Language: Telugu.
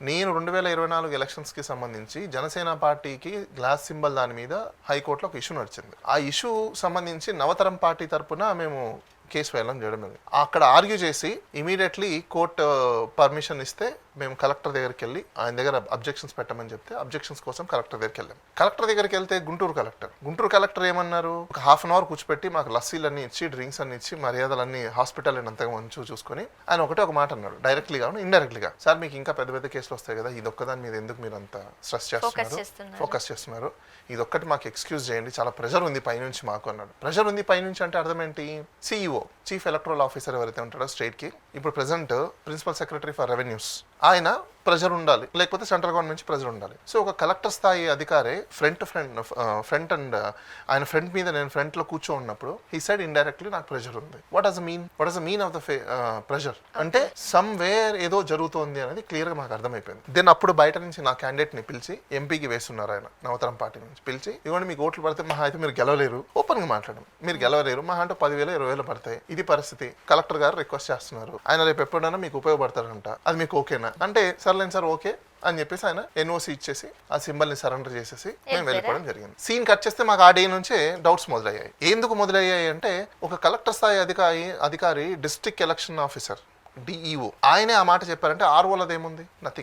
నేను 2024 ఎలక్షన్స్కి సంబంధించి జనసేన పార్టీకి గ్లాస్ సింబల్ దాని మీద హైకోర్టులో ఒక ఇష్యూ నడిచింది. ఆ ఇష్యూ సంబంధించి నవతరం పార్టీ తరపున మేము కేసు వేయడం చేయడం లేదు. అక్కడ ఆర్గ్యూ చేసి ఇమీడియట్లీ కోర్టు పర్మిషన్ ఇస్తే మేము కలెక్టర్ దగ్గరికి వెళ్ళి ఆయన దగ్గర అబ్జెక్షన్స్ పెట్టమని చెప్తే అబ్జెక్షన్స్ కోసం కలెక్టర్ దగ్గరికి వెళ్ళాం. కలెక్టర్ దగ్గరికి వెళ్తే గుంటూరు కలెక్టర్ ఏమన్నారు, ఒక హాఫ్ అన్ అవర్ కూర్చోపెట్టి మాకు లస్సీలన్నీ ఇచ్చి డ్రింక్స్ అన్ని ఇచ్చి మర్యాదలన్నీ హాస్పిటల్ అంతగా మంచి చూసుకొని ఆయన ఒక మాట అన్నాడు, డైరెక్ట్లీగా ఇండైరెక్ట్లీగా, సార్ మీకు ఇంకా పెద్ద పెద్ద కేసులు వస్తాయి కదా, ఇది ఒక్కదాని మీద ఎందుకు మీరు అంత స్ట్రెస్ ఫోకస్ చేస్తున్నారు, ఇది ఒక్కటి మాకు ఎక్స్క్యూజ్ చేయండి, చాలా ప్రెషర్ ఉంది పైనుంచి మాకు అన్నాడు. ప్రెషర్ ఉంది పైనుంచి అంటే అర్థం ఏంటి? సిఇఓ, చీఫ్ ఎలక్టరల్ ఆఫీసర్ ఎవరైతే ఉంటాడో స్టేట్ కి, ఇప్పుడు present principal secretary for revenues, ఆయన ప్రెజర్ ఉండాలి, లేకపోతే సెంట్రల్ గవర్నమెంట్ నుంచి ప్రెజర్ ఉండాలి. సో ఒక కలెక్టర్ స్థాయి అధికారే ఫ్రంట్ అండ్ ఆయన ఫ్రంట్ మీద నేను ఫ్రంట్ లో కూర్చో ఉన్నప్పుడు హీ సైడ్ ఇండైరెక్ట్లీ నాకు ప్రెజర్ ఉంది. What is the mean of the pressure అంటే సమ్వేర్ ఏదో జరుగుతోంది అనేది క్లియర్ గా మాకు అర్థమైపోయింది. దెన్ అప్పుడు బయట నుంచి నా క్యాండిడేట్ ని పిలిచి ఎంపీకి వేస్తున్నారు ఆయన నవతరం పార్టీ నుంచి పిలిచి, ఇవ్వండి మీకు ఓట్లు పడితే మహా అయితే మీరు గెలవలేరు, ఓపెన్ గా మాట్లాడడం, మీరు గెలవలేరు, మహా అంటే 10,000 20,000 పడతాయి, ఇది పరిస్థితి, కలెక్టర్ గారు రిక్వెస్ట్ చేస్తున్నారు, ఆయన రేపు ఎప్పుడైనా మీకు ఉపయోగపడతారంట, అది మీకు ఓకేనా అంటే సర్లేండి సార్ ఓకే అని చెప్పేసి ఆయన ఎన్ఓసి ఇచ్చేసి ఆ సింబల్ ని సరెండర్ చేసేసి మేము వెళ్ళిపోవడం జరిగింది. సీన్ కట్ చేస్తే మాకు ఆ డే నుంచే డౌట్స్ మొదలయ్యాయి. ఎందుకు మొదలయ్యాయి అంటే ఒక కలెక్టర్ స్థాయి అధికారి డిస్ట్రిక్ట్ ఎలక్షన్ ఆఫీసర్ డిఈఓ ఆయనే ఆ మాట చెప్పారంటే ఆర్ఓలది ఏముంది? నథింగ్.